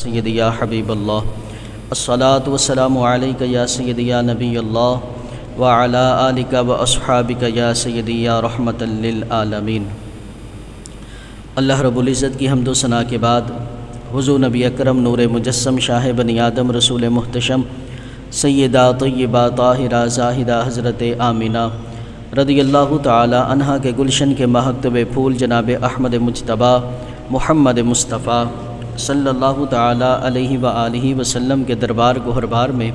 سیدی یا حبیب اللہ، الصلاۃ والسلام علیک یا سیدی یا نبی اللہ وعلی آلک و اصحابک یا سیدی یا رحمۃ للعالمین۔ اللہ رب العزت کی حمد و ثنا کے بعد حضور نبی اکرم نور مجسم شاہ بنی آدم رسول محتشم سیدہ طیبہ طاہرہ زاہدہ حضرت آمینہ رضی اللہ تعالی عنہا کے گلشن کے مہکتب پھول جناب احمد مجتبیٰ محمد مصطفیٰ صلی اللہ تعالی علیہ وآلہ وسلم کے دربار گوہربار میں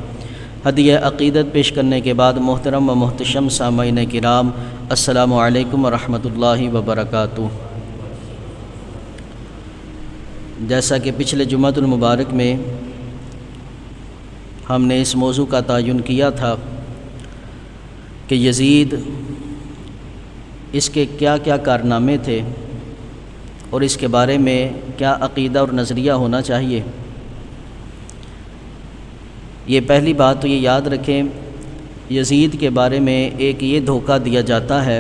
ہدیہ عقیدت پیش کرنے کے بعد محترم و محتشم سامعین کرام، السلام علیکم ورحمۃ اللہ وبرکاتہ۔ جیسا کہ پچھلے جمعۃ المبارک میں ہم نے اس موضوع کا تعین کیا تھا کہ یزید اس کے کیا کیا کارنامے تھے اور اس کے بارے میں کیا عقیدہ اور نظریہ ہونا چاہیے۔ یہ پہلی بات تو یہ یاد رکھیں، یزید کے بارے میں ایک یہ دھوکہ دیا جاتا ہے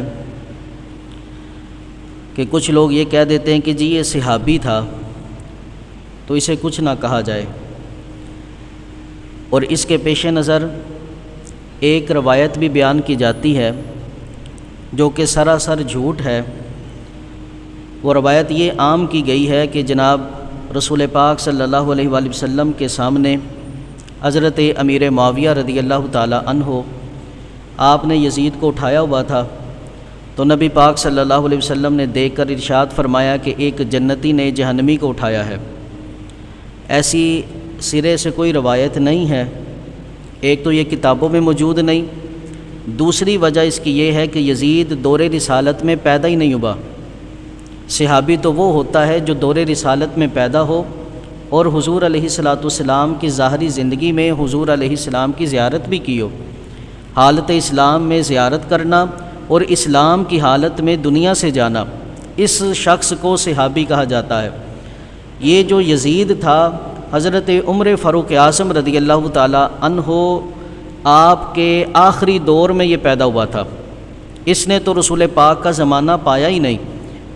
کہ کچھ لوگ یہ کہہ دیتے ہیں کہ جی یہ صحابی تھا تو اسے کچھ نہ کہا جائے، اور اس کے پیش نظر ایک روایت بھی بیان کی جاتی ہے جو کہ سراسر جھوٹ ہے۔ وہ روایت یہ عام کی گئی ہے کہ جناب رسول پاک صلی اللہ علیہ وآلہ وسلم کے سامنے حضرت امیر معاویہ رضی اللہ تعالی عنہ آپ نے یزید کو اٹھایا ہوا تھا، تو نبی پاک صلی اللہ علیہ وسلم نے دیکھ کر ارشاد فرمایا کہ ایک جنتی نے جہنمی کو اٹھایا ہے۔ ایسی سرے سے کوئی روایت نہیں ہے، ایک تو یہ کتابوں میں موجود نہیں، دوسری وجہ اس کی یہ ہے کہ یزید دور رسالت میں پیدا ہی نہیں ہوا۔ صحابی تو وہ ہوتا ہے جو دور رسالت میں پیدا ہو اور حضور علیہ الصلاۃ والسلام کی ظاہری زندگی میں حضور علیہ السلام کی زیارت بھی کی ہو۔ حالت اسلام میں زیارت کرنا اور اسلام کی حالت میں دنیا سے جانا، اس شخص کو صحابی کہا جاتا ہے۔ یہ جو یزید تھا حضرت عمر فاروق اعظم رضی اللہ تعالی عنہ آپ کے آخری دور میں یہ پیدا ہوا تھا۔ اس نے تو رسول پاک کا زمانہ پایا ہی نہیں،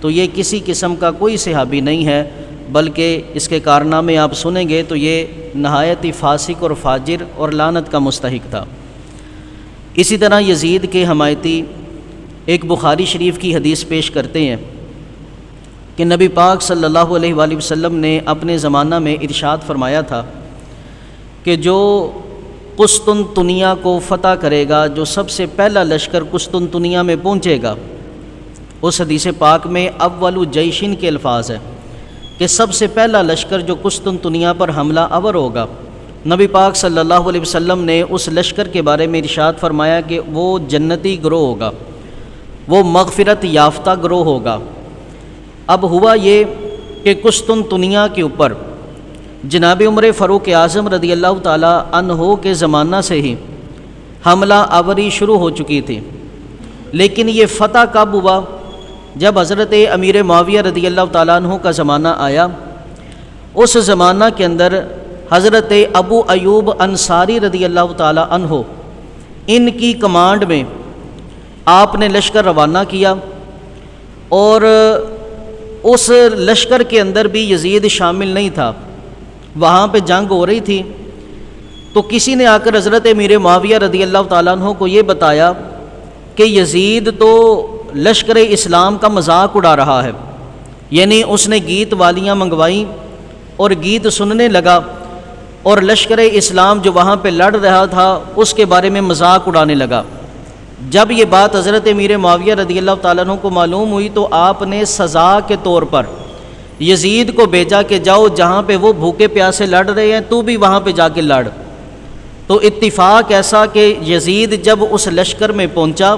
تو یہ کسی قسم کا کوئی صحابی نہیں ہے، بلکہ اس کے کارنامے آپ سنیں گے تو یہ نہایت ہی فاسق اور فاجر اور لعنت کا مستحق تھا۔ اسی طرح یزید کے حمایتی ایک بخاری شریف کی حدیث پیش کرتے ہیں کہ نبی پاک صلی اللہ علیہ وآلہ وسلم نے اپنے زمانہ میں ارشاد فرمایا تھا کہ جو قسطنطنیہ کو فتح کرے گا، جو سب سے پہلا لشکر قسطنطنیہ میں پہنچے گا، اس حدیث پاک میں اول جیشن کے الفاظ ہے کہ سب سے پہلا لشکر جو قسطنطنیہ پر حملہ آور ہوگا، نبی پاک صلی اللہ علیہ وسلم نے اس لشکر کے بارے میں ارشاد فرمایا کہ وہ جنتی گروہ ہوگا، وہ مغفرت یافتہ گروہ ہوگا۔ اب ہوا یہ کہ قسطنطنیہ کے اوپر جناب عمر فاروق اعظم رضی اللہ تعالی عنہ کے زمانہ سے ہی حملہ آوری شروع ہو چکی تھی، لیکن یہ فتح کب ہوا؟ جب حضرت امیر معاویہ رضی اللہ تعالیٰ عنہ کا زمانہ آیا۔ اس زمانہ کے اندر حضرت ابو ایوب انصاری رضی اللہ تعالیٰ عنہ ان کی کمانڈ میں آپ نے لشکر روانہ کیا، اور اس لشکر کے اندر بھی یزید شامل نہیں تھا، وہاں پہ جنگ ہو رہی تھی۔ تو کسی نے آ کر حضرت امیر معاویہ رضی اللہ تعالیٰ عنہ کو یہ بتایا کہ یزید تو لشکر اسلام کا مذاق اڑا رہا ہے، یعنی اس نے گیت والیاں منگوائیں اور گیت سننے لگا، اور لشکر اسلام جو وہاں پہ لڑ رہا تھا اس کے بارے میں مذاق اڑانے لگا۔ جب یہ بات حضرت امیر معاویہ رضی اللہ تعالیٰ عنہ کو معلوم ہوئی تو آپ نے سزا کے طور پر یزید کو بھیجا کہ جاؤ جہاں پہ وہ بھوکے پیاسے لڑ رہے ہیں تو بھی وہاں پہ جا کے لڑ۔ تو اتفاق ایسا کہ یزید جب اس لشکر میں پہنچا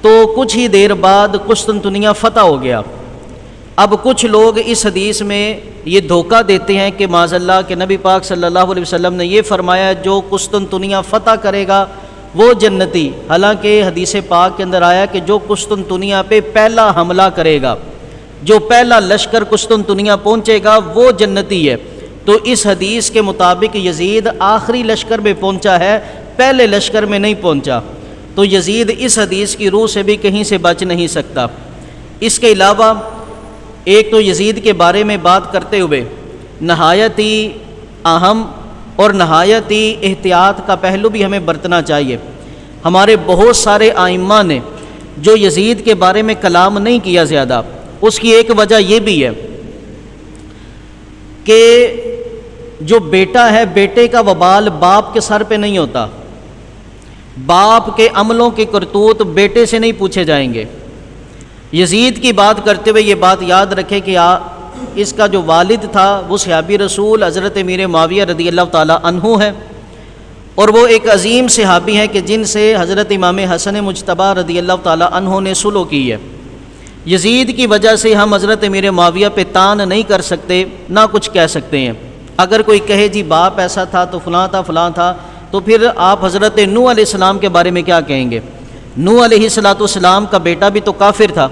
تو کچھ ہی دیر بعد قسطنطنیہ فتح ہو گیا۔ اب کچھ لوگ اس حدیث میں یہ دھوکہ دیتے ہیں کہ معاذ اللہ کہ نبی پاک صلی اللہ علیہ وسلم نے یہ فرمایا جو قسطنطنیہ فتح کرے گا وہ جنتی، حالانکہ حدیث پاک کے اندر آیا کہ جو قسطنطنیہ پہ پہلا حملہ کرے گا، جو پہلا لشکر قسطنطنیہ پہنچے گا وہ جنتی ہے۔ تو اس حدیث کے مطابق یزید آخری لشکر میں پہنچا ہے، پہلے لشکر میں نہیں پہنچا، تو یزید اس حدیث کی روح سے بھی کہیں سے بچ نہیں سکتا۔ اس کے علاوہ ایک تو یزید کے بارے میں بات کرتے ہوئے نہایت ہی اہم اور نہایت ہی احتیاط کا پہلو بھی ہمیں برتنا چاہیے۔ ہمارے بہت سارے ائمہ نے جو یزید کے بارے میں کلام نہیں کیا زیادہ، اس کی ایک وجہ یہ بھی ہے کہ جو بیٹا ہے، بیٹے کا وبال باپ کے سر پہ نہیں ہوتا، باپ کے عملوں کے کرتوت بیٹے سے نہیں پوچھے جائیں گے۔ یزید کی بات کرتے ہوئے یہ بات یاد رکھے کہ اس کا جو والد تھا وہ صحابی رسول حضرت امیر معاویہ رضی اللہ تعالی عنہ ہے، اور وہ ایک عظیم صحابی ہیں کہ جن سے حضرت امام حسن مجتبی رضی اللہ تعالی عنہ نے صلح کی ہے۔ یزید کی وجہ سے ہم حضرت امیر معاویہ پہ تان نہیں کر سکتے، نہ کچھ کہہ سکتے ہیں۔ اگر کوئی کہے جی باپ ایسا تھا تو فلاں تھا فلاں تھا، تو پھر آپ حضرت نوح علیہ السلام کے بارے میں کیا کہیں گے؟ نوح علیہ السلام کا بیٹا بھی تو کافر تھا،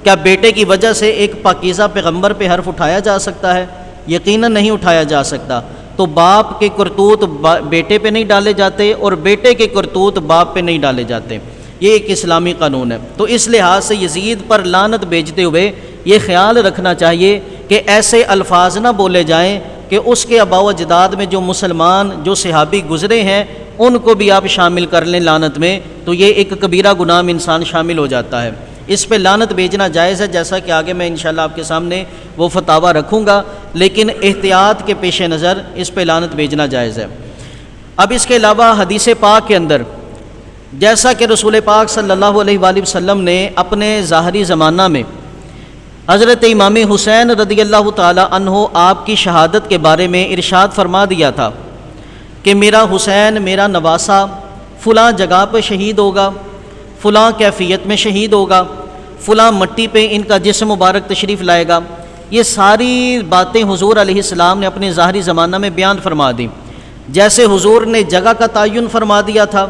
کیا بیٹے کی وجہ سے ایک پاکیزہ پیغمبر پہ حرف اٹھایا جا سکتا ہے؟ یقیناً نہیں اٹھایا جا سکتا۔ تو باپ کے کرتوت بیٹے پہ نہیں ڈالے جاتے، اور بیٹے کے کرتوت باپ پہ نہیں ڈالے جاتے، یہ ایک اسلامی قانون ہے۔ تو اس لحاظ سے یزید پر لعنت بھیجتے ہوئے یہ خیال رکھنا چاہیے کہ ایسے الفاظ نہ بولے جائیں کہ اس کے آباء و اجداد میں جو مسلمان جو صحابی گزرے ہیں ان کو بھی آپ شامل کر لیں لعنت میں، تو یہ ایک کبیرہ گناہ میں انسان شامل ہو جاتا ہے۔ اس پہ لعنت بھیجنا جائز ہے، جیسا کہ آگے میں انشاءاللہ آپ کے سامنے وہ فتاویٰ رکھوں گا، لیکن احتیاط کے پیش نظر اس پہ لعنت بھیجنا جائز ہے۔ اب اس کے علاوہ حدیث پاک کے اندر جیسا کہ رسول پاک صلی اللہ علیہ وآلہ وسلم نے اپنے ظاہری زمانہ میں حضرت امام حسین رضی اللہ تعالی عنہ آپ کی شہادت کے بارے میں ارشاد فرما دیا تھا کہ میرا حسین میرا نواسہ فلاں جگہ پہ شہید ہوگا، فلاں کیفیت میں شہید ہوگا، فلاں مٹی پہ ان کا جسم مبارک تشریف لائے گا۔ یہ ساری باتیں حضور علیہ السلام نے اپنے ظاہری زمانہ میں بیان فرما دی۔ جیسے حضور نے جگہ کا تعین فرما دیا تھا،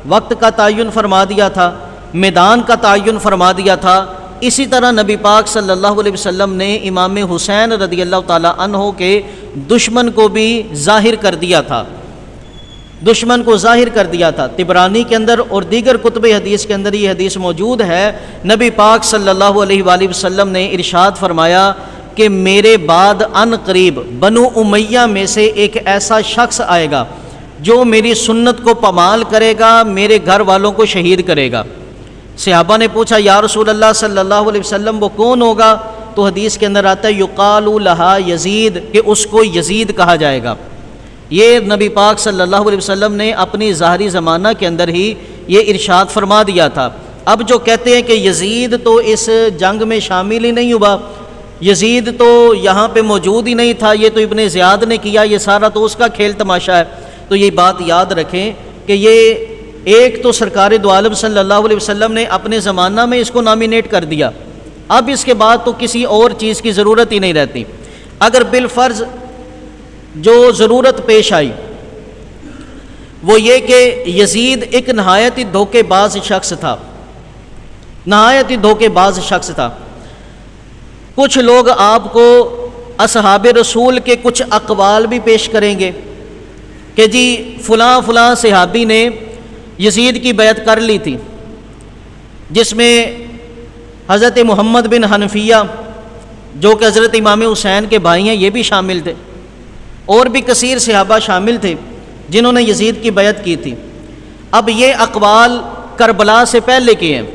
وقت کا تعین فرما دیا تھا، میدان کا تعین فرما دیا تھا، اسی طرح نبی پاک صلی اللہ علیہ وسلم نے امام حسین رضی اللہ تعالی عنہ کے دشمن کو بھی ظاہر کر دیا تھا، دشمن کو ظاہر کر دیا تھا۔ طبرانی کے اندر اور دیگر کتب حدیث کے اندر یہ حدیث موجود ہے، نبی پاک صلی اللہ علیہ وآلہ وسلم نے ارشاد فرمایا کہ میرے بعد ان قریب بنو امیہ میں سے ایک ایسا شخص آئے گا جو میری سنت کو پامال کرے گا، میرے گھر والوں کو شہید کرے گا۔ صحابہ نے پوچھا یا رسول اللہ صلی اللہ علیہ وسلم وہ کون ہوگا؟ تو حدیث کے اندر آتا ہے یقال لہا یزید، کہ اس کو یزید کہا جائے گا۔ یہ نبی پاک صلی اللہ علیہ وسلم نے اپنی ظاہری زمانہ کے اندر ہی یہ ارشاد فرما دیا تھا۔ اب جو کہتے ہیں کہ یزید تو اس جنگ میں شامل ہی نہیں ہوا، یزید تو یہاں پہ موجود ہی نہیں تھا، یہ تو ابن زیاد نے کیا، یہ سارا تو اس کا کھیل تماشا ہے، تو یہ بات یاد رکھیں کہ یہ ایک تو سرکار دو عالم صلی اللہ علیہ وسلم نے اپنے زمانہ میں اس کو نامینیٹ کر دیا، اب اس کے بعد تو کسی اور چیز کی ضرورت ہی نہیں رہتی۔ اگر بالفرض جو ضرورت پیش آئی وہ یہ کہ یزید ایک نہایت ہی دھوکے باز شخص تھا، نہایت ہی دھوکے باز شخص تھا، کچھ لوگ آپ کو اصحاب رسول کے کچھ اقوال بھی پیش کریں گے کہ جی فلاں فلاں صحابی نے یزید کی بیعت کر لی تھی، جس میں حضرت محمد بن حنفیہ جو کہ حضرت امام حسین کے بھائی ہیں یہ بھی شامل تھے، اور بھی کثیر صحابہ شامل تھے جنہوں نے یزید کی بیعت کی تھی۔ اب یہ اقوال کربلا سے پہلے کے ہیں،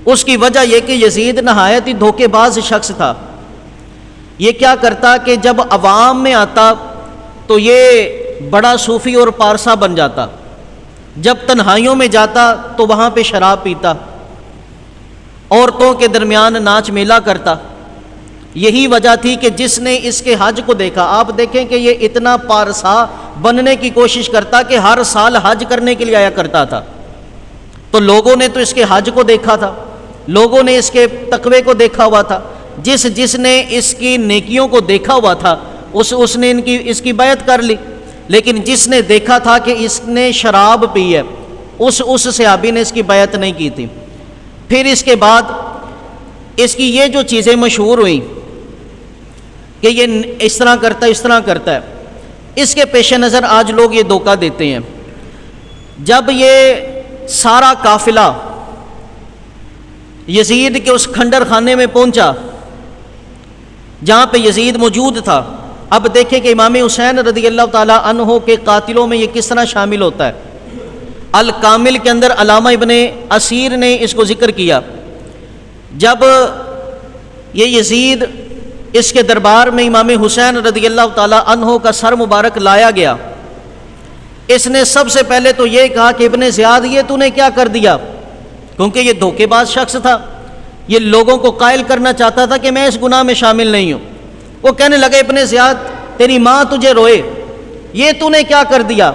اس کی وجہ یہ کہ یزید نہایت ہی دھوکے باز شخص تھا۔ یہ کیا کرتا کہ جب عوام میں آتا تو یہ بڑا صوفی اور پارسا بن جاتا، جب تنہائیوں میں جاتا تو وہاں پہ شراب پیتا، عورتوں کے درمیان ناچ میلہ کرتا۔ یہی وجہ تھی کہ جس نے اس کے حج کو دیکھا، آپ دیکھیں کہ یہ اتنا پارسا بننے کی کوشش کرتا کہ ہر سال حج کرنے کے لیے آیا کرتا تھا، تو لوگوں نے تو اس کے حج کو دیکھا تھا، لوگوں نے اس کے تقوی کو دیکھا ہوا تھا، جس نے اس کی نیکیوں کو دیکھا ہوا تھا اس نے اس کی بیعت کر لی۔ لیکن جس نے دیکھا تھا کہ اس نے شراب پی ہے اس صحابی نے اس کی بیعت نہیں کی تھی۔ پھر اس کے بعد اس کی یہ جو چیزیں مشہور ہوئیں کہ یہ اس طرح کرتا ہے اس طرح کرتا ہے، اس کے پیش نظر آج لوگ یہ دھوکہ دیتے ہیں۔ جب یہ سارا قافلہ یزید کے اس کھنڈر خانے میں پہنچا جہاں پہ یزید موجود تھا، اب دیکھیں کہ امام حسین رضی اللہ تعالیٰ عنہ کے قاتلوں میں یہ کس طرح شامل ہوتا ہے۔ الکامل کے اندر علامہ ابن اسیر نے اس کو ذکر کیا، جب یہ یزید اس کے دربار میں امام حسین رضی اللہ تعالیٰ عنہ کا سر مبارک لایا گیا، اس نے سب سے پہلے تو یہ کہا کہ ابن زیاد یہ تو نے کیا کر دیا، کیونکہ یہ دھوکے باز شخص تھا، یہ لوگوں کو قائل کرنا چاہتا تھا کہ میں اس گناہ میں شامل نہیں ہوں۔ وہ کہنے لگے ابن زیاد تیری ماں تجھے روئے، یہ تو نے کیا کر دیا،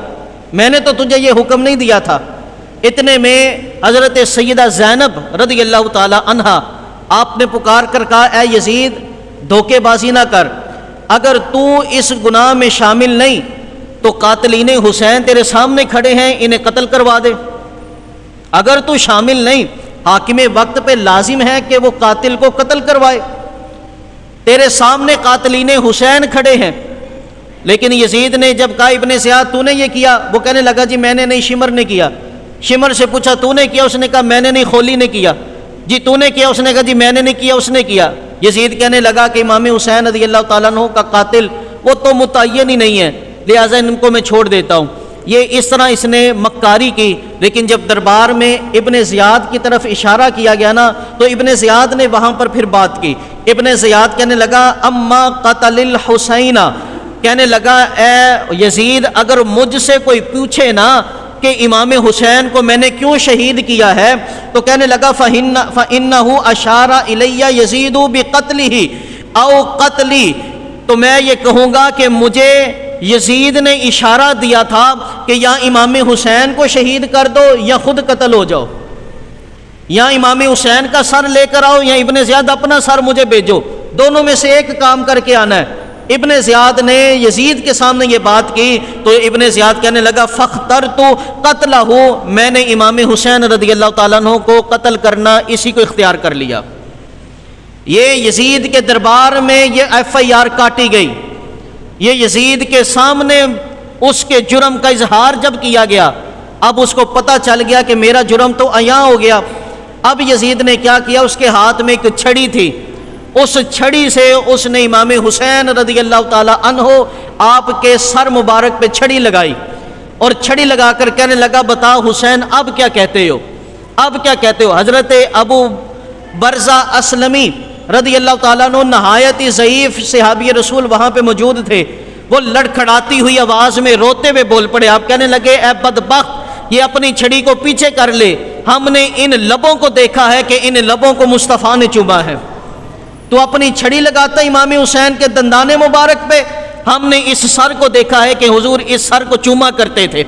میں نے تو تجھے یہ حکم نہیں دیا تھا۔ اتنے میں حضرت سیدہ زینب رضی اللہ تعالی عنہا آپ نے پکار کر کہا اے یزید دھوکے بازی نہ کر، اگر تو اس گناہ میں شامل نہیں تو قاتلین حسین تیرے سامنے کھڑے ہیں، انہیں قتل کروا دے۔ اگر تو شامل نہیں، حاکم وقت پہ لازم ہے کہ وہ قاتل کو قتل کروائے، تیرے سامنے قاتلین حسین کھڑے ہیں۔ لیکن یزید نے جب کہا ابن زیاد تو نے یہ کیا، وہ کہنے لگا جی میں نے نہیں، شمر نے کیا۔ شمر سے پوچھا تو نے کیا، اس نے کہا میں نے نہیں، خولی نے کیا۔ جی تو نے کیا، اس نے کہا جی میں نے نہیں کیا، اس نے کیا۔ یزید کہنے لگا کہ امام حسین رضی اللہ تعالیٰ عنہ کا قاتل وہ تو متعین ہی نہیں ہے، لہٰذا ان کو میں چھوڑ دیتا ہوں۔ یہ اس طرح اس نے مکاری کی، لیکن جب دربار میں ابن زیاد کی طرف اشارہ کیا گیا نا تو ابن زیاد نے وہاں پر پھر بات کی۔ ابن زیاد کہنے لگا اما قتل الحسین، کہنے لگا اے یزید اگر مجھ سے کوئی پوچھے نا کہ امام حسین کو میں نے کیوں شہید کیا ہے تو کہنے لگا فَإِنَّهُ أَشَارَ إِلَيَّ يَزِيدُ بِقَتْلِهِ أَوْ قَتْلِي، تو میں یہ کہوں گا کہ مجھے یزید نے اشارہ دیا تھا کہ یا امام حسین کو شہید کر دو یا خود قتل ہو جاؤ، یا امام حسین کا سر لے کر آؤ یا ابن زیاد اپنا سر مجھے بھیجو، دونوں میں سے ایک کام کر کے آنا ہے۔ ابن زیاد نے یزید کے سامنے یہ بات کی تو ابن زیاد کہنے لگا فاخترت قتلہ، میں نے امام حسین رضی اللہ تعالیٰ عنہ کو قتل کرنا اسی کو اختیار کر لیا۔ یہ یزید کے دربار میں یہ ایف آئی آر کاٹی گئی، یہ یزید کے سامنے اس کے جرم کا اظہار جب کیا گیا، اب اس کو پتہ چل گیا کہ میرا جرم تو عیاں ہو گیا۔ اب یزید نے کیا کیا، اس کے ہاتھ میں ایک چھڑی تھی، اس چھڑی سے اس نے امام حسین رضی اللہ تعالی عنہ آپ کے سر مبارک پہ چھڑی لگائی، اور چھڑی لگا کر کہنے لگا بتا حسین اب کیا کہتے ہو، اب کیا کہتے ہو۔ حضرت ابو برزہ اسلمی رضی اللہ تعالیٰ عنہ نہایت ہی ضعیف صحابی رسول وہاں پہ موجود تھے، وہ لڑکھڑاتی ہوئی آواز میں روتے ہوئے بول پڑے، آپ کہنے لگے اے بدبخت یہ اپنی چھڑی کو پیچھے کر لے، ہم نے ان لبوں کو دیکھا ہے کہ ان لبوں کو مصطفیٰ نے چوما ہے، تو اپنی چھڑی لگاتا امام حسین کے دندان مبارک پہ، ہم نے اس سر کو دیکھا ہے کہ حضور اس سر کو چوما کرتے تھے۔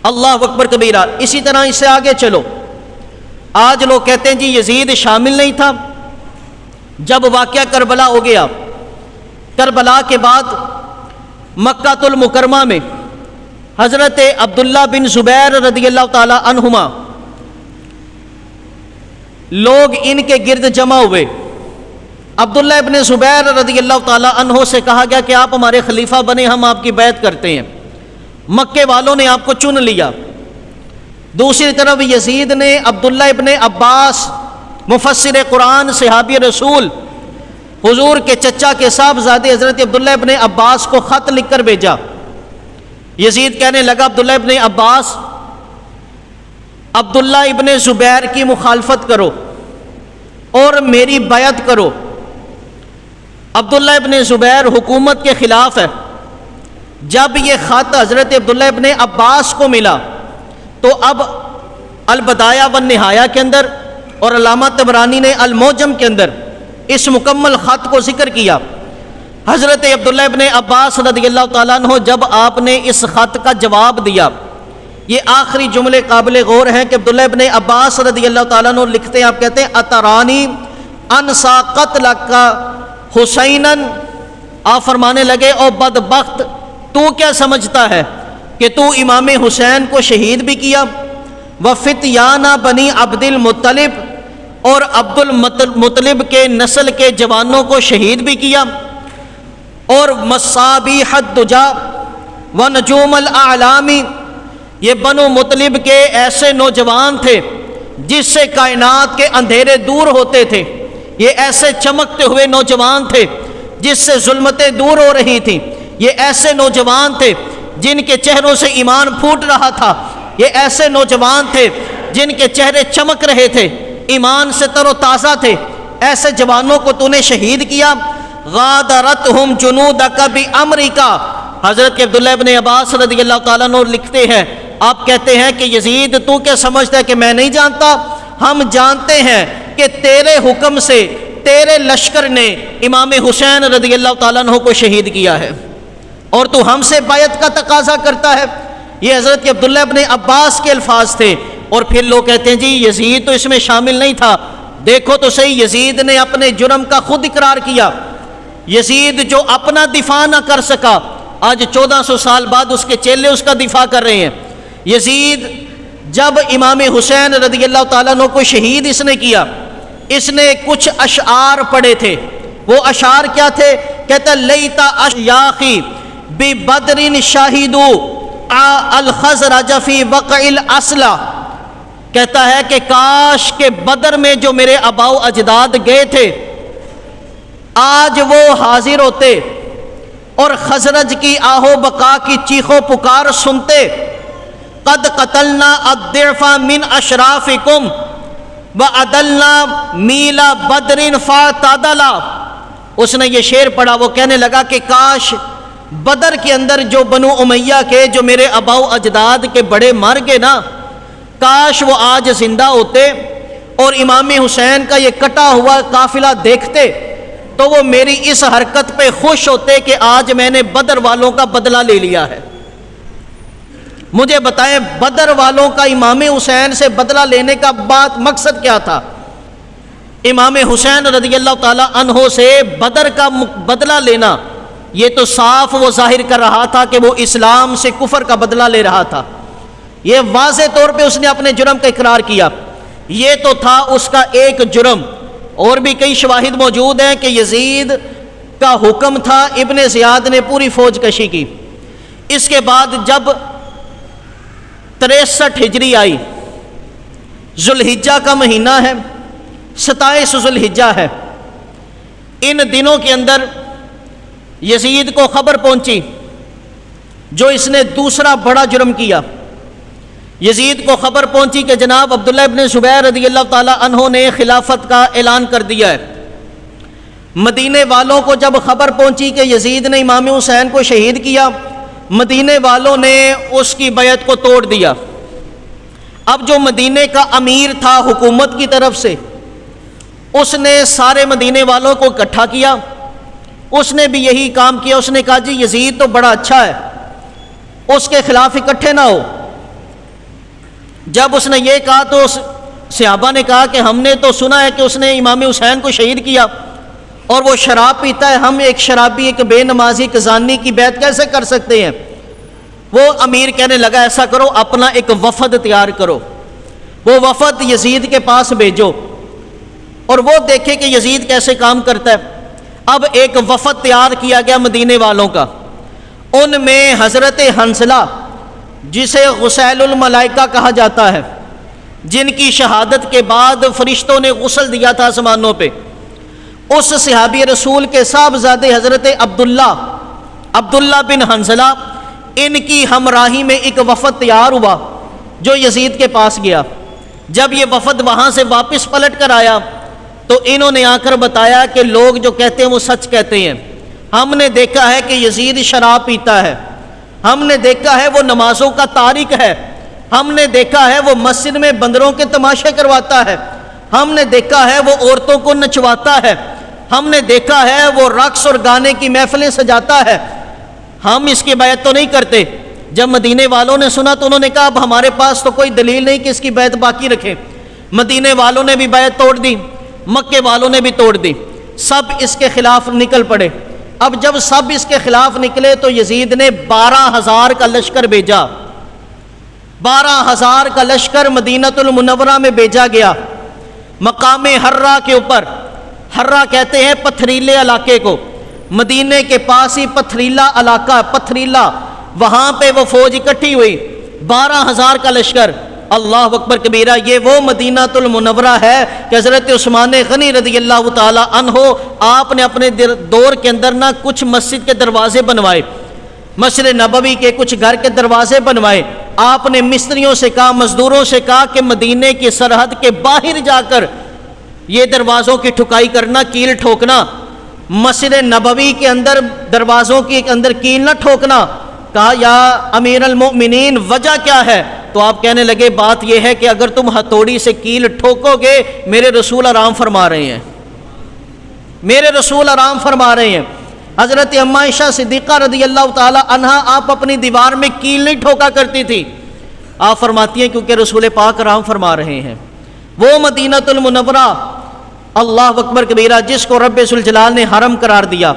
اللہ اکبر کبیرہ۔ اسی طرح اس سے آگے چلو، آج لوگ کہتے ہیں جی یزید شامل نہیں تھا۔ جب واقعہ کربلا ہو گیا، کربلا کے بعد مکہ المکرمہ میں حضرت عبداللہ بن زبیر رضی اللہ تعالی عنہما لوگ ان کے گرد جمع ہوئے۔ عبداللہ ابن زبیر رضی اللہ تعالی عنہ سے کہا گیا کہ آپ ہمارے خلیفہ بنے، ہم آپ کی بیعت کرتے ہیں۔ مکے والوں نے آپ کو چن لیا۔ دوسری طرف یزید نے عبداللہ ابن عباس مفسر قرآن صحابی رسول حضور کے چچا کے صاحبزادے حضرت عبداللہ ابن عباس کو خط لکھ کر بھیجا۔ یزید کہنے لگا عبداللہ ابن عباس عبداللہ ابن زبیر کی مخالفت کرو اور میری بیعت کرو۔ عبداللہ ابن زبیر حکومت کے خلاف ہے۔ جب یہ خط حضرت عبداللہ ابن عباس کو ملا تو اب البدایہ والنہایہ کے اندر اور علامہ طبرانی نے المعجم کے اندر اس مکمل خط کو ذکر کیا۔ حضرت عبداللہ ابن عباس رضی اللہ تعالیٰ عنہ جب آپ نے اس خط کا جواب دیا، یہ آخری جملے قابل غور ہیں کہ عبداللہ ابن عباس رضی اللہ تعالیٰ عنہ لکھتے ہیں، آپ کہتے ہیں اترانی انسا قتلک حسینن، آپ فرمانے لگے او بدبخت تو کیا سمجھتا ہے کہ تو امام حسین کو شہید بھی کیا، وفتیانہ بنی عبد المطلب، اور عبد المطلب کے نسل کے جوانوں کو شہید بھی کیا، اور مصابیح الدجا ونجوم الاعلامی، یہ بنو مطلب کے ایسے نوجوان تھے جس سے کائنات کے اندھیرے دور ہوتے تھے، یہ ایسے چمکتے ہوئے نوجوان تھے جس سے ظلمتیں دور ہو رہی تھیں۔ یہ ایسے نوجوان تھے جن کے چہروں سے ایمان پھوٹ رہا تھا، یہ ایسے نوجوان تھے جن کے چہرے چمک رہے تھے، ایمان سے تر و تازہ تھے۔ ایسے جوانوں کو تو نے شہید کیا۔ غادرتہم جنودک بامرک، حضرت عبداللہ ابن عباس رضی اللہ تعالیٰ عنہ لکھتے ہیں، آپ کہتے ہیں کہ یزید تو کیا سمجھتا ہے کہ میں نہیں جانتا؟ ہم جانتے ہیں کہ تیرے حکم سے تیرے لشکر نے امام حسین رضی اللہ تعالیٰ عنہ کو شہید کیا ہے، اور تو ہم سے بیعت کا تقاضا کرتا ہے۔ یہ حضرت عبداللہ ابن عباس کے الفاظ تھے۔ اور پھر لوگ کہتے ہیں جی یزید تو اس میں شامل نہیں تھا۔ دیکھو تو صحیح، یزید نے اپنے جرم کا خود اقرار کیا۔ یزید جو اپنا دفاع نہ کر سکا، آج 1400 سال بعد اس کے چیلے اس کا دفاع کر رہے ہیں۔ یزید جب امام حسین رضی اللہ تعالیٰ عنہ کو شہید اس نے کیا، اس نے کچھ اشعار پڑھے تھے۔ وہ اشعار کیا تھے؟ کہتا لیتا اشیاخی ببدر شاہدو الخزرج فی وقع الاصلہ، کہتا ہے کہ کاش کہ بدر میں جو میرے آباء و اجداد گئے تھے آج وہ حاضر ہوتے اور خزرج کی آہو بقا کی چیخ و پکار سنتے۔ قد قتلنا الضعف من اشرافکم وعدلنا میل بدر فاعتدلا۔ اس نے یہ شعر پڑھا، وہ کہنے لگا کہ کاش بدر کے اندر جو بنو امیہ کے جو میرے آباء و اجداد کے بڑے مر گئے نا، کاش وہ آج زندہ ہوتے اور امام حسین کا یہ کٹا ہوا قافلہ دیکھتے تو وہ میری اس حرکت پہ خوش ہوتے کہ آج میں نے بدر والوں کا بدلہ لے لیا ہے۔ مجھے بتائیں بدر والوں کا امام حسین سے بدلہ لینے کا بات مقصد کیا تھا؟ امام حسین رضی اللہ تعالیٰ عنہ سے بدر کا بدلہ لینا، یہ تو صاف وہ ظاہر کر رہا تھا کہ وہ اسلام سے کفر کا بدلہ لے رہا تھا۔ یہ واضح طور پہ اس نے اپنے جرم کا اقرار کیا۔ یہ تو تھا اس کا ایک جرم، اور بھی کئی شواہد موجود ہیں کہ یزید کا حکم تھا، ابن زیاد نے پوری فوج کشی کی۔ اس کے بعد جب 63 ہجری آئی، ذوالحجہ کا مہینہ ہے، 27 ذوالحجہ ہے، ان دنوں کے اندر یزید کو خبر پہنچی جو اس نے دوسرا بڑا جرم کیا۔ یزید کو خبر پہنچی کہ جناب عبداللہ ابن زبیر رضی اللہ تعالیٰ عنہ نے خلافت کا اعلان کر دیا ہے۔ مدینے والوں کو جب خبر پہنچی کہ یزید نے امام حسین کو شہید کیا، مدینے والوں نے اس کی بیعت کو توڑ دیا۔ اب جو مدینے کا امیر تھا حکومت کی طرف سے، اس نے سارے مدینے والوں کو اکٹھا کیا، اس نے بھی یہی کام کیا۔ اس نے کہا جی یزید تو بڑا اچھا ہے، اس کے خلاف اکٹھے نہ ہو۔ جب اس نے یہ کہا تو صحابہ نے کہا کہ ہم نے تو سنا ہے کہ اس نے امام حسین کو شہید کیا اور وہ شراب پیتا ہے، ہم ایک شرابی، ایک بے نمازی، ایک زانی کی بیعت کیسے کر سکتے ہیں؟ وہ امیر کہنے لگا ایسا کرو، اپنا ایک وفد تیار کرو، وہ وفد یزید کے پاس بھیجو اور وہ دیکھے کہ یزید کیسے کام کرتا ہے۔ اب ایک وفد تیار کیا گیا مدینے والوں کا، ان میں حضرت حنظلہ جسے غسیل الملائکہ کہا جاتا ہے، جن کی شہادت کے بعد فرشتوں نے غسل دیا تھا آسمانوں پہ، اس صحابی رسول کے صاحبزادے حضرت عبداللہ بن حنظلہ، ان کی ہمراہی میں ایک وفد تیار ہوا جو یزید کے پاس گیا۔ جب یہ وفد وہاں سے واپس پلٹ کر آیا تو انہوں نے آ کر بتایا کہ لوگ جو کہتے ہیں وہ سچ کہتے ہیں، ہم نے دیکھا ہے کہ یزید شراب پیتا ہے، ہم نے دیکھا ہے وہ نمازوں کا تارک ہے، ہم نے دیکھا ہے وہ مسجد میں بندروں کے تماشے کرواتا ہے، ہم نے دیکھا ہے وہ عورتوں کو نچواتا ہے، ہم نے دیکھا ہے وہ رقص اور گانے کی محفلیں سجاتا ہے، ہم اس کی بیعت تو نہیں کرتے۔ جب مدینے والوں نے سنا تو انہوں نے کہا اب ہمارے پاس تو کوئی دلیل نہیں کہ اس کی بیعت باقی رکھیں۔ مدینے والوں نے بھی بیعت توڑ دی، مکے والوں نے بھی توڑ دی، سب اس کے خلاف نکل پڑے۔ اب جب سب اس کے خلاف نکلے تو یزید نے 12,000 کا لشکر بھیجا، 12,000 کا لشکر مدینہ المنورہ میں بھیجا گیا، مقام حرہ کے اوپر۔ حرہ کہتے ہیں پتھریلے علاقے کو، مدینے کے پاس ہی پتھریلا علاقہ، پتھریلا، وہاں پہ وہ فوج اکٹھی ہوئی، 12,000 کا لشکر۔ اللہ اکبر کبیرہ۔ یہ وہ مدینہ المنورہ ہے کہ حضرت عثمان غنی رضی اللہ تعالی عنہ آپ نے اپنے دور کے اندر نہ کچھ مسجد کے دروازے بنوائے، مسجد نبوی کے کچھ گھر کے دروازے بنوائے۔ آپ نے مستریوں سے کہا، مزدوروں سے کہا کہ مدینے کی سرحد کے باہر جا کر یہ دروازوں کی ٹھکائی کرنا، کیل ٹھوکنا، مسجد نبوی کے اندر دروازوں کے اندر کیل نہ ٹھوکنا۔ کہا یا امیر المؤمنین وجہ کیا ہے؟ تو آپ کہنے لگے بات یہ ہے کہ اگر تم ہتھوڑی سے کیل ٹھوکو گے میرے رسول آرام فرما رہے ہیں، میرے رسول آرام فرما رہے ہیں۔ حضرت اما عائشہ صدیقہ رضی اللہ تعالی عنہا آپ اپنی دیوار میں کیل نہیں ٹھوکا کرتی تھی، آپ فرماتی ہیں کیونکہ رسول پاک آرام فرما رہے ہیں۔ وہ مدینہ المنورہ اللہ اکبر کبیرہ جس کو رب ذوالجلال نے حرم قرار دیا،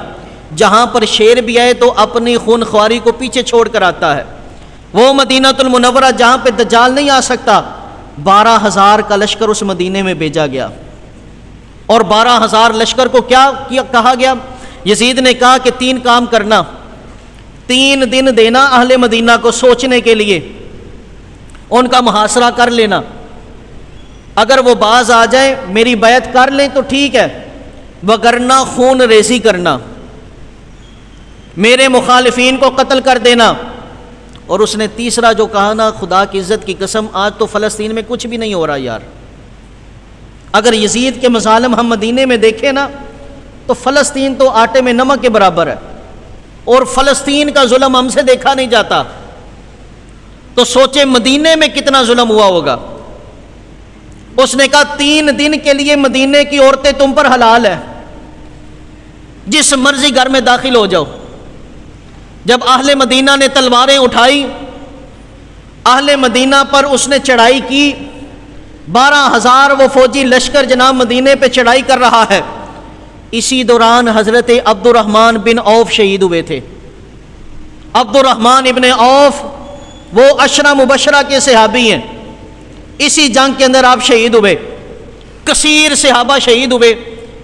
جہاں پر شیر بھی آئے تو اپنی خون خواری کو پیچھے چھوڑ کر آتا ہے۔ وہ مدینہ المنورہ جہاں پہ دجال نہیں آ سکتا، 12,000 کا لشکر اس مدینے میں بھیجا گیا، اور 12,000 لشکر کو کیا کہا گیا؟ یزید نے کہا کہ 3 کام کرنا، 3 دن دینا اہل مدینہ کو سوچنے کے لیے، ان کا محاصرہ کر لینا، اگر وہ باز آ جائیں میری بیعت کر لیں تو ٹھیک ہے، وگرنہ خون ریزی کرنا، میرے مخالفین کو قتل کر دینا۔ اور اس نے تیسرا جو کہا نا، خدا کی عزت کی قسم آج تو فلسطین میں کچھ بھی نہیں ہو رہا یار، اگر یزید کے مظالم ہم مدینے میں دیکھیں نا تو فلسطین تو آٹے میں نمک کے برابر ہے، اور فلسطین کا ظلم ہم سے دیکھا نہیں جاتا، تو سوچے مدینے میں کتنا ظلم ہوا ہوگا۔ اس نے کہا 3 دن کے لیے مدینے کی عورتیں تم پر حلال ہے، جس مرضی گھر میں داخل ہو جاؤ۔ جب اہل مدینہ نے تلواریں اٹھائی، اہل مدینہ پر اس نے چڑھائی کی، 12,000 وہ فوجی لشکر جناب مدینے پہ چڑھائی کر رہا ہے۔ اسی دوران حضرت عبد الرحمن بن عوف شہید ہوئے تھے۔ عبد الرحمن ابن عوف وہ 10 مبشرہ کے صحابی ہیں، اسی جنگ کے اندر آپ شہید ہوئے، کثیر صحابہ شہید ہوئے۔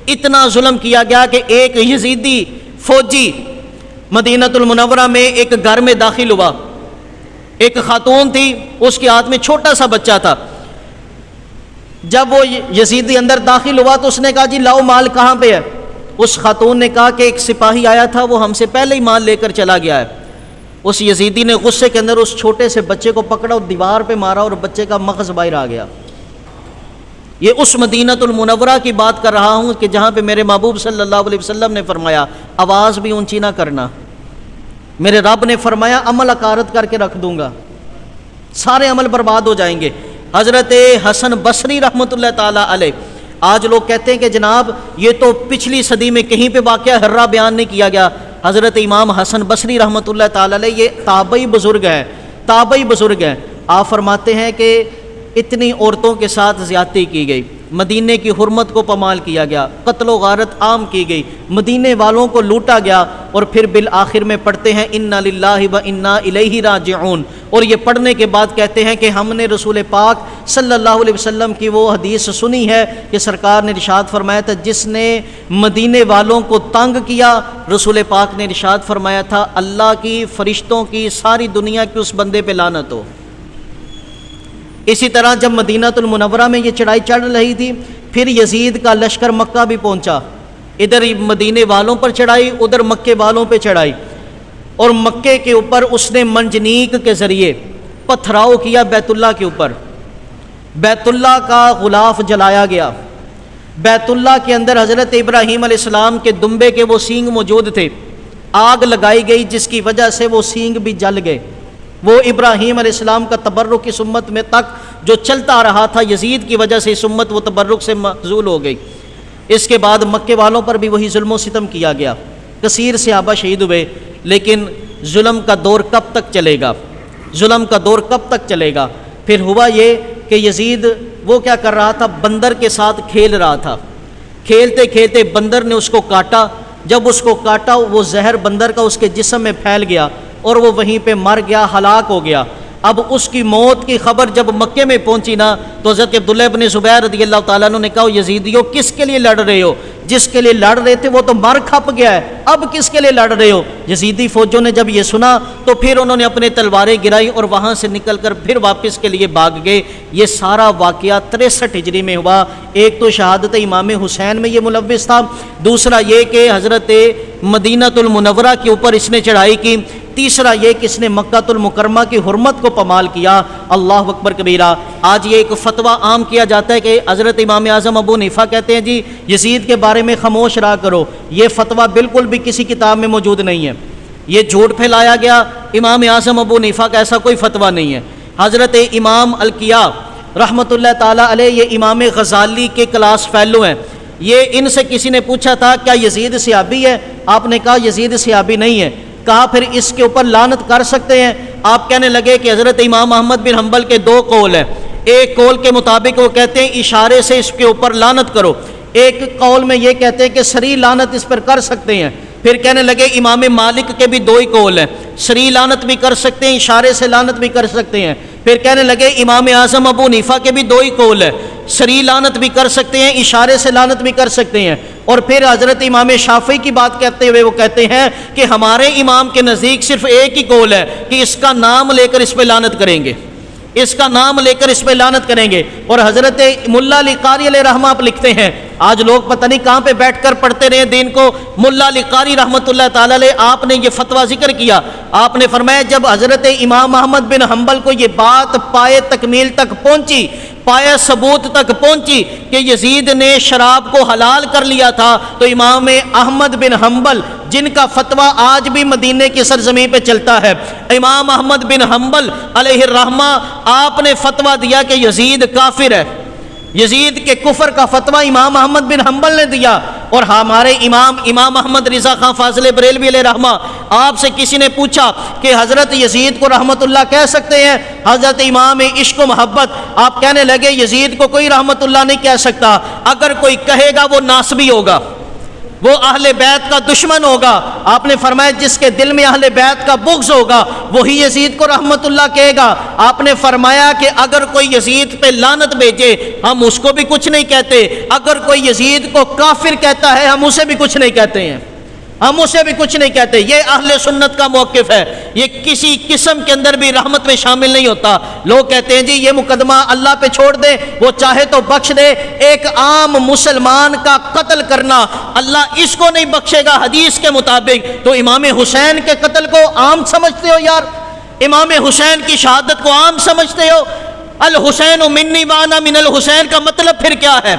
اتنا ظلم کیا گیا کہ ایک یزیدی فوجی مدینہ المنورہ میں ایک گھر میں داخل ہوا، ایک خاتون تھی، اس کے ہاتھ میں چھوٹا سا بچہ تھا۔ جب وہ یزیدی اندر داخل ہوا تو اس نے کہا جی لاؤ مال کہاں پہ ہے؟ اس خاتون نے کہا کہ ایک سپاہی آیا تھا، وہ ہم سے پہلے ہی مال لے کر چلا گیا ہے۔ اس یزیدی نے غصے کے اندر اس چھوٹے سے بچے کو پکڑا اور دیوار پہ مارا، اور بچے کا مغز باہر آ گیا۔ یہ اس مدینہ المنورہ کی بات کر رہا ہوں کہ جہاں پہ میرے محبوب صلی اللہ علیہ وسلم نے فرمایا آواز بھی اونچی نہ کرنا، میرے رب نے فرمایا عمل اکارت کر کے رکھ دوں گا، سارے عمل برباد ہو جائیں گے۔ حضرت حسن بصری رحمۃ اللہ تعالی علیہ، آج لوگ کہتے ہیں کہ جناب یہ تو پچھلی صدی میں کہیں پہ واقعہ ہررا بیان نہیں کیا گیا۔ حضرت امام حسن بصری رحمۃ اللہ تعالی علیہ یہ تابعی بزرگ ہیں، تابعی بزرگ ہیں۔ آپ فرماتے ہیں کہ اتنی عورتوں کے ساتھ زیادتی کی گئی، مدینے کی حرمت کو پامال کیا گیا، قتل و غارت عام کی گئی، مدینے والوں کو لوٹا گیا، اور پھر بالآخر میں پڑھتے ہیں انا للہ و انا الیہ راجعون، اور یہ پڑھنے کے بعد کہتے ہیں کہ ہم نے رسول پاک صلی اللہ علیہ وسلم کی وہ حدیث سنی ہے کہ سرکار نے ارشاد فرمایا تھا جس نے مدینے والوں کو تنگ کیا، رسول پاک نے ارشاد فرمایا تھا اللہ کی، فرشتوں کی، ساری دنیا کی اس بندے پہ لعنت ہو۔ اسی طرح جب مدینہ المنورہ میں یہ چڑھائی چڑھ رہی تھی، پھر یزید کا لشکر مکہ بھی پہنچا، ادھر مدینے والوں پر چڑھائی، ادھر مکے والوں پہ چڑھائی، اور مکے کے اوپر اس نے منجنیق کے ذریعے پتھراؤ کیا بیت اللہ کے اوپر، بیت اللہ کا غلاف جلایا گیا، بیت اللہ کے اندر حضرت ابراہیم علیہ السلام کے دمبے کے وہ سینگ موجود تھے، آگ لگائی گئی جس کی وجہ سے وہ سینگ بھی جل گئے۔ وہ ابراہیم علیہ السلام کا تبرک اس امت میں تک جو چلتا آ رہا تھا، یزید کی وجہ سے اس امت وہ تبرک سے معزول ہو گئی۔ اس کے بعد مکے والوں پر بھی وہی ظلم و ستم کیا گیا، کثیر صحابہ شہید ہوئے۔ لیکن ظلم کا دور کب تک چلے گا؟ ظلم کا دور کب تک چلے گا؟ پھر ہوا یہ کہ یزید وہ کیا کر رہا تھا، بندر کے ساتھ کھیل رہا تھا، کھیلتے کھیلتے بندر نے اس کو کاٹا، جب اس کو کاٹا وہ زہر بندر کا اس کے جسم میں پھیل گیا اور وہ وہیں پہ مر گیا، ہلاک ہو گیا۔ اب اس کی موت کی خبر جب مکے میں پہنچی نا تو حضرت عبداللہ ابن زبیر رضی اللہ تعالیٰ عنہ نے کہا یزیدیو کس کے لیے لڑ رہے ہو؟ جس کے لیے لڑ رہے تھے وہ تو مر کھپ گیا ہے، اب کس کے لیے لڑ رہے ہو؟ یزیدی فوجوں نے جب یہ سنا تو پھر انہوں نے اپنے تلواریں گرائی اور وہاں سے نکل کر پھر واپس کے لیے بھاگ گئے۔ یہ سارا واقعہ 63 ہجری میں ہوا۔ ایک تو شہادت امام حسین میں یہ ملوث تھا، دوسرا یہ کہ حضرت مدینہ المنورہ کے اوپر اس نے چڑھائی کی، تیسرا یہ کہ اس نے مکہ المکرمہ کی حرمت کو پامال کیا۔ اللہ اکبر کبیرہ۔ آج یہ ایک فتویٰ عام کیا جاتا ہے کہ حضرت امام اعظم ابو حنیفہ کہتے ہیں جی یزید کے بارے میں خاموش رہا کرو، یہ فتویٰ بالکل بھی کسی کتاب میں موجود نہیں ہے، یہ جھوٹ پھیلایا گیا۔ امام اعظم ابو حنیفہ کا ایسا کوئی فتویٰ نہیں ہے۔ حضرت امام القیاء رحمۃ اللہ تعالیٰ علیہ، یہ امام غزالی کے کلاس فیلو ہیں، یہ ان سے کسی نے پوچھا تھا کیا یزید صحابی ہے؟ آپ نے کہا یزید صحابی نہیں ہے۔ کہا پھر اس کے اوپر لعنت کر سکتے ہیں؟ آپ کہنے لگے کہ حضرت امام احمد بن حنبل کے دو قول ہیں، ایک قول کے مطابق وہ کہتے ہیں اشارے سے اس کے اوپر لعنت کرو، ایک قول میں یہ کہتے ہیں کہ صریح لعنت اس پر کر سکتے ہیں۔ پھر کہنے لگے امام مالک کے بھی دو ہی قول ہیں، صریح لعنت بھی کر سکتے ہیں، اشارے سے لعنت بھی کر سکتے ہیں۔ پھر کہنے لگے امام اعظم ابو حنیفہ کے بھی دو ہی قول ہے، صریح لعنت بھی کر سکتے ہیں، اشارے سے لعنت بھی کر سکتے ہیں۔ اور پھر حضرت امام شافعی کی بات کہتے ہوئے وہ کہتے ہیں کہ ہمارے امام کے نزدیک صرف ایک ہی قول ہے کہ اس کا نام لے کر اس پہ لعنت کریں گے، اس کا نام لے کر اس پہ لعنت کریں گے۔ اور حضرت ملا علی قاری علیہ رحمہ آپ لکھتے ہیں، آج لوگ پتہ نہیں کہاں پہ بیٹھ کر پڑھتے رہے دین کو، ملا علی قاری رحمۃ اللہ تعالیٰ علیہ آپ نے یہ فتویٰ ذکر کیا۔ آپ نے فرمایا جب حضرت امام احمد بن حنبل کو یہ بات پائے تکمیل تک پہنچی، پایا ثبوت تک پہنچی کہ یزید نے شراب کو حلال کر لیا تھا، تو امام احمد بن حنبل جن کا فتویٰ آج بھی مدینے کی سرزمین پہ چلتا ہے، امام احمد بن حنبل علیہ الرحمہ آپ نے فتویٰ دیا کہ یزید کافر ہے، یزید کے کفر کا فتویٰ امام احمد بن حنبل نے دیا۔ اور ہمارے امام احمد رضا خان فاضل بریلوی علیہ رحمہ، آپ سے کسی نے پوچھا کہ حضرت یزید کو رحمت اللہ کہہ سکتے ہیں؟ حضرت امام عشق و محبت، آپ کہنے لگے یزید کو کوئی رحمت اللہ نہیں کہہ سکتا، اگر کوئی کہے گا وہ ناسبی ہوگا، وہ اہل بیت کا دشمن ہوگا۔ آپ نے فرمایا جس کے دل میں اہل بیت کا بغض ہوگا وہی یزید کو رحمت اللہ کہے گا۔ آپ نے فرمایا کہ اگر کوئی یزید پہ لعنت بھیجے ہم اس کو بھی کچھ نہیں کہتے، اگر کوئی یزید کو کافر کہتا ہے ہم اسے بھی کچھ نہیں کہتے ہیں، ہم اسے بھی کچھ نہیں کہتے۔ یہ اہل سنت کا موقف ہے، یہ کسی قسم کے اندر بھی رحمت میں شامل نہیں ہوتا۔ لوگ کہتے ہیں جی یہ مقدمہ اللہ پہ چھوڑ دے، وہ چاہے تو بخش دے۔ ایک عام مسلمان کا قتل کرنا اللہ اس کو نہیں بخشے گا حدیث کے مطابق، تو امام حسین کے قتل کو عام سمجھتے ہو یار؟ امام حسین کی شہادت کو عام سمجھتے ہو؟ الحسین منی وانا من الحسین کا مطلب پھر کیا ہے؟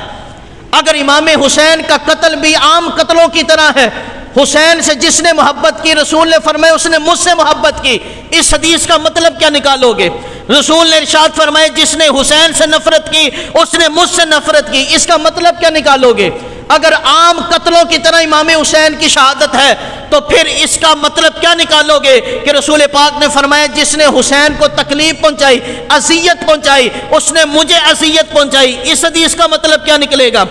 اگر امام حسین کا قتل بھی عام قتلوں کی طرح ہے، حسین سے جس نے محبت کی رسول نے فرمایا اس نے مجھ سے محبت کی، اس حدیث کا مطلب کیا نکالو گے؟ رسول نے ارشاد فرمایا جس نے حسین سے نفرت کی اس نے مجھ سے نفرت کی، اس کا مطلب کیا نکالو گے؟ اگر عام قتلوں کی طرح امام حسین کی شہادت ہے تو پھر اس کا مطلب کیا نکالو گے کہ رسول پاک نے فرمایا جس نے حسین کو تکلیف پہنچائی، اذیت پہنچائی، اس نے مجھے اذیت پہنچائی، اس حدیث کا مطلب کیا نکلے گا؟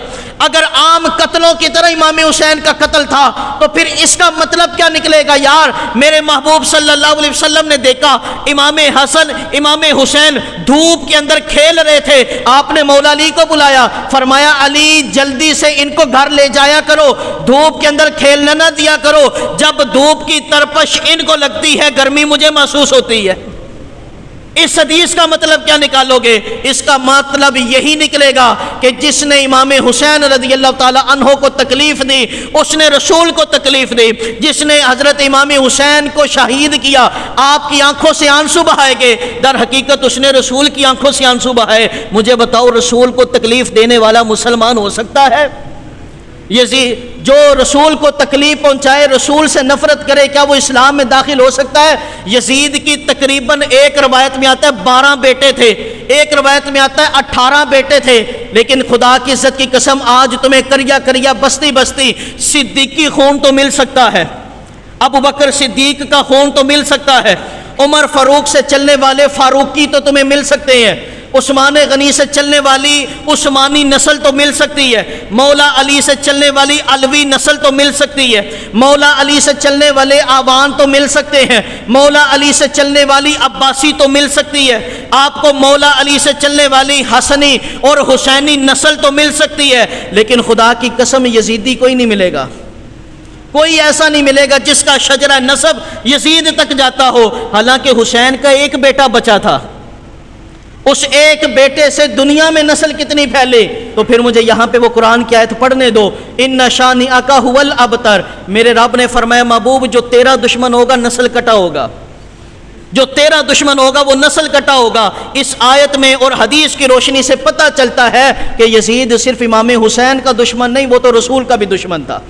اگر عام قتلوں کی طرح امام حسین کا قتل تھا تو پھر اس کا مطلب کیا نکلے گا؟ یار میرے محبوب صلی اللہ علیہ وسلم نے دیکھا امام حسن امام حسین دھوپ کے اندر کھیل رہے تھے، آپ نے مولا علی کو بلایا، فرمایا علی جلدی سے ان کو گھر لے جایا کرو، دھوپ کے اندر کھیلنا نہ دیا کرو، جب دھوپ کی ترپش ان کو لگتی ہے گرمی مجھے محسوس ہوتی ہے۔ اس حدیث کا مطلب کیا نکالو گے؟ اس کا مطلب یہی نکلے گا کہ جس نے امام حسین رضی اللہ تعالی عنہ کو تکلیف دی اس نے رسول کو تکلیف دی، جس نے حضرت امام حسین کو شہید کیا آپ کی آنکھوں سے آنسو بہائے گے، در حقیقت اس نے رسول کی آنکھوں سے آنسو بہائے۔ مجھے بتاؤ رسول کو تکلیف دینے والا مسلمان ہو سکتا ہے؟ یزید جو رسول کو تکلیف پہنچائے، رسول سے نفرت کرے، کیا وہ اسلام میں داخل ہو سکتا ہے؟ یزید کی تقریباً ایک روایت میں آتا ہے 12 بیٹے تھے، ایک روایت میں آتا ہے 18 بیٹے تھے، لیکن خدا کی عزت کی قسم آج تمہیں کریا کریا بستی بستی صدیقی خون تو مل سکتا ہے، ابو بکر صدیق کا خون تو مل سکتا ہے، عمر فاروق سے چلنے والے فاروقی تو تمہیں مل سکتے ہیں، عثمان غنی سے چلنے والی عثمانی نسل تو مل سکتی ہے، مولا علی سے چلنے والی علوی نسل تو مل سکتی ہے، مولا علی سے چلنے والے آوان تو مل سکتے ہیں، مولا علی سے چلنے والی عباسی تو مل سکتی ہے، آپ کو مولا علی سے چلنے والی حسنی اور حسینی نسل تو مل سکتی ہے، لیکن خدا کی قسم یزیدی کوئی نہیں ملے گا، کوئی ایسا نہیں ملے گا جس کا شجرہ نسب یزید تک جاتا ہو۔ حالانکہ حسین کا ایک بیٹا بچا تھا، اس ایک بیٹے سے دنیا میں نسل کتنی پھیلے۔ تو پھر مجھے یہاں پہ وہ قرآن کی آیت پڑھنے دو، ان شانئک ھو الابتر، میرے رب نے فرمایا محبوب جو تیرا دشمن ہوگا نسل کٹا ہوگا، جو تیرا دشمن ہوگا وہ نسل کٹا ہوگا۔ اس آیت میں اور حدیث کی روشنی سے پتہ چلتا ہے کہ یزید صرف امام حسین کا دشمن نہیں، وہ تو رسول کا بھی دشمن تھا،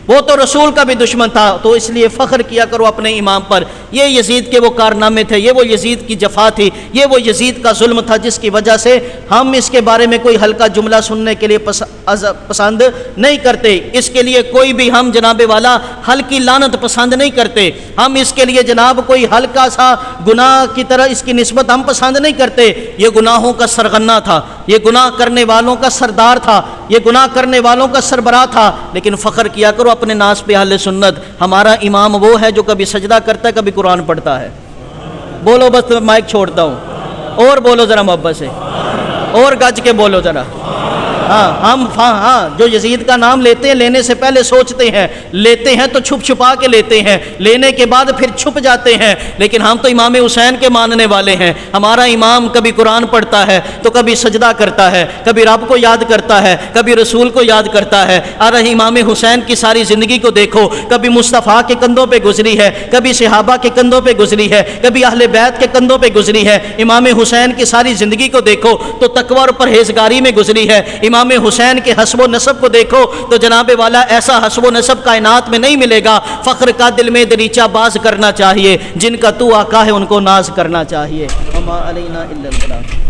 وہ تو رسول کا بھی دشمن تھا۔ تو اس لیے فخر کیا کرو اپنے امام پر، یہ یزید کے وہ کارنامے تھے، یہ وہ یزید کی جفا تھی، یہ وہ یزید کا ظلم تھا جس کی وجہ سے ہم اس کے بارے میں کوئی ہلکا جملہ سننے کے لیے پسند نہیں کرتے، اس کے لیے کوئی بھی ہم جناب والا ہلکی لعنت پسند نہیں کرتے، ہم اس کے لیے جناب کوئی ہلکا سا گناہ کی طرح اس کی نسبت ہم پسند نہیں کرتے۔ یہ گناہوں کا سرغنہ تھا، یہ گناہ کرنے والوں کا سردار تھا، یہ گناہ کرنے والوں کا سربراہ تھا، لیکن فخر کیا کرو اپنے ناس پہ اہل سنت، ہمارا امام وہ ہے جو کبھی سجدہ کرتا ہے کبھی قرآن پڑھتا ہے۔ بولو، بس مائک چھوڑتا ہوں، اور بولو ذرا محبت سے، اور گج کے بولو ذرا۔ ہاں جو یزید کا نام لیتے ہیں لینے سے پہلے سوچتے ہیں، لیتے ہیں تو چھپ چھپا کے لیتے ہیں، لینے کے بعد پھر چھپ جاتے ہیں، لیکن ہم تو امام حسین کے ماننے والے ہیں۔ ہمارا امام کبھی قرآن پڑھتا ہے تو کبھی سجدہ کرتا ہے، کبھی رب کو یاد کرتا ہے، کبھی رسول کو یاد کرتا ہے۔ ارے امام حسین کی ساری زندگی کو دیکھو، کبھی مصطفیٰ کے کندھوں پہ گزری ہے، کبھی صحابہ کے کندھوں پہ گزری ہے، کبھی اہل بیت کے کندھوں پہ گزری ہے۔ امام حسین کی ساری زندگی کو دیکھو تو تقوی اور پرہیزگاری میں گزری ہے۔ امام حسین کے حسب و نسب کو دیکھو تو جناب والا ایسا حسب و نسب کائنات میں نہیں ملے گا۔ فخر کا دل میں دریچہ باز کرنا چاہیے، جن کا تو آقا ہے ان کو ناز کرنا چاہیے۔ وما علینا الا البلاغ۔